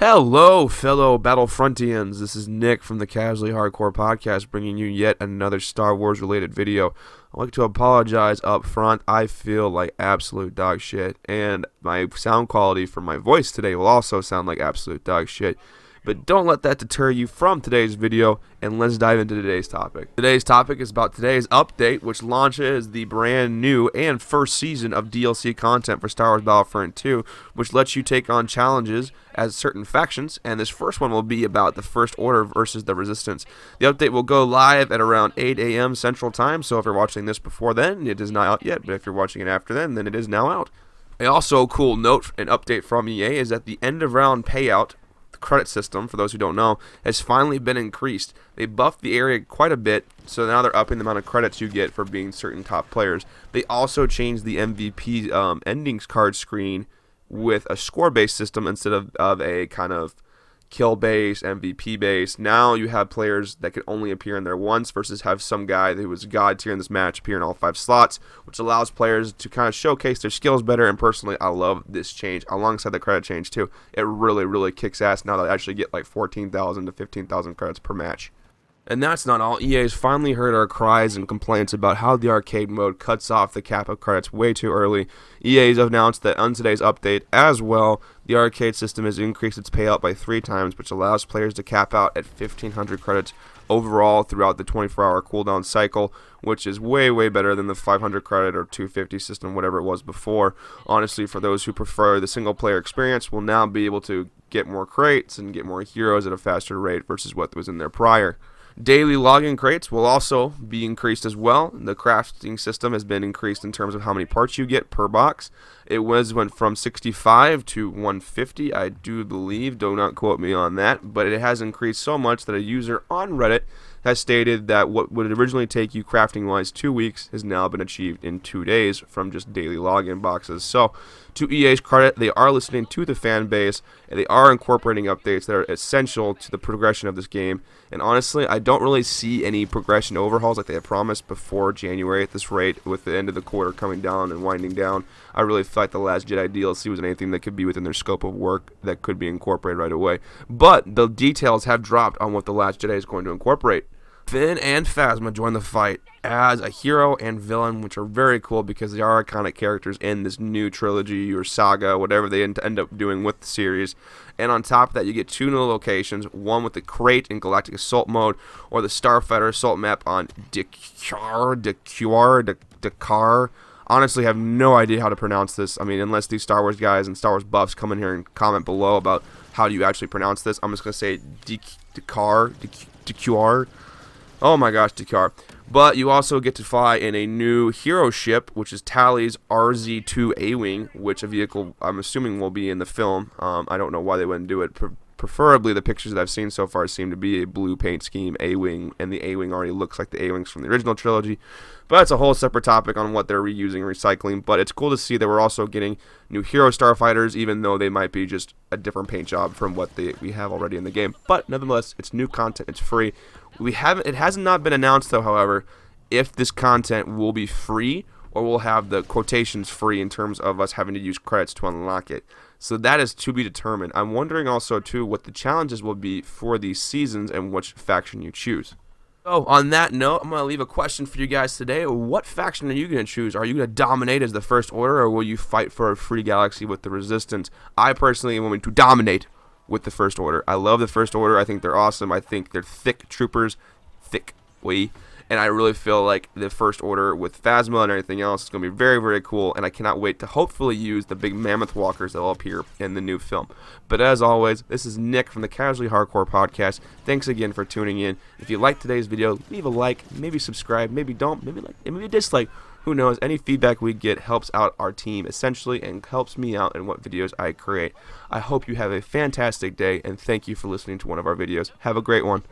Hello, fellow Battlefrontians. This is Nick from the Casually Hardcore Podcast, bringing you yet another Star Wars related video. I'd like to apologize up front. I feel like absolute dog shit, and my sound quality for my voice today will also sound like absolute dog shit. But don't let that deter you from today's video, and let's dive into today's topic. Today's topic is about today's update, which launches the brand new and first season of DLC content for Star Wars Battlefront 2, which lets you take on challenges as certain factions, and this first one will be about the First Order versus the Resistance. The update will go live at around 8 a.m. Central Time, so if you're watching this before then, it is not out yet, but if you're watching it after then it is now out. Also, a cool note and update from EA is that the end of round payout credit system, for those who don't know, has finally been increased. They buffed the area quite a bit, so now they're upping the amount of credits you get for being certain top players. They also changed the MVP endings card screen with a score-based system instead of a kind of kill-based, MVP-based. Now you have players that can only appear in there once versus have some guy who was god tier in this match appear in all 5 slots, which allows players to kind of showcase their skills better. And personally, I love this change alongside the credit change too. It really kicks ass now that I actually get like 14,000 to 15,000 credits per match. And that's not all. EA has finally heard our cries and complaints about how the arcade mode cuts off the cap of credits way too early. EA has announced that on today's update as well, the arcade system has increased its payout by 3 times, which allows players to cap out at 1,500 credits overall throughout the 24-hour cooldown cycle, which is way better than the 500 credit or 250 system, whatever it was before. Honestly, for those who prefer the single-player experience, will now be able to get more crates and get more heroes at a faster rate versus what was in there prior. Daily login crates will also be increased as well. The crafting system has been increased in terms of how many parts you get per box. It went from 65 to 150, I do believe. Do not quote me on that, but it has increased so much that a user on Reddit has stated that what would originally take you crafting-wise 2 weeks has now been achieved in 2 days from just daily login boxes. So, to EA's credit, they are listening to the fan base, and they are incorporating updates that are essential to the progression of this game. And honestly, I don't really see any progression overhauls like they had promised before January at this rate, with the end of the quarter coming down and winding down. I really feel like the Last Jedi DLC was anything that could be within their scope of work that could be incorporated right away. But the details have dropped on what the Last Jedi is going to incorporate. Finn and Phasma join the fight as a hero and villain, which are very cool because they are iconic characters in this new trilogy or saga, whatever they end up doing with the series. And on top of that, you get 2 new locations, one with the Crate in Galactic Assault mode, or the Starfighter Assault map on Dakar. Honestly, I have no idea how to pronounce this. I mean, unless these Star Wars guys and Star Wars buffs come in here and comment below about how do you actually pronounce this. I'm just going to say Dakar. Oh my gosh, Dakar. But you also get to fly in a new hero ship, which is Tally's RZ-2 A-Wing, which a vehicle I'm assuming will be in the film. I don't know why they wouldn't do it. Preferably, the pictures that I've seen so far seem to be a blue paint scheme A-Wing, and the A-Wing already looks like the A-Wings from the original trilogy. But that's a whole separate topic on what they're reusing and recycling. But it's cool to see that we're also getting new hero starfighters, even though they might be just a different paint job from what we have already in the game. But nonetheless, it's new content. It's free. It has not been announced, though, however, if this content will be free or will have the quotations free in terms of us having to use credits to unlock it. So that is to be determined. I'm wondering also, too, what the challenges will be for these seasons and which faction you choose. So, on that note, I'm going to leave a question for you guys today. What faction are you going to choose? Are you going to dominate as the First Order, or will you fight for a free galaxy with the Resistance? I personally am going to dominate with the First Order. I love the First Order. I think they're awesome. I think they're thick troopers. And I really feel like the First Order with Phasma and everything else is going to be very cool, and I cannot wait to hopefully use the big mammoth walkers that will appear in the new film. But as always, this is Nick from the Casually Hardcore Podcast. Thanks again for tuning in. If you liked today's video, leave a like, maybe subscribe, maybe don't, maybe like, maybe dislike. Who knows? Any feedback we get helps out our team essentially and helps me out in what videos I create. I hope you have a fantastic day, and thank you for listening to one of our videos. Have a great one.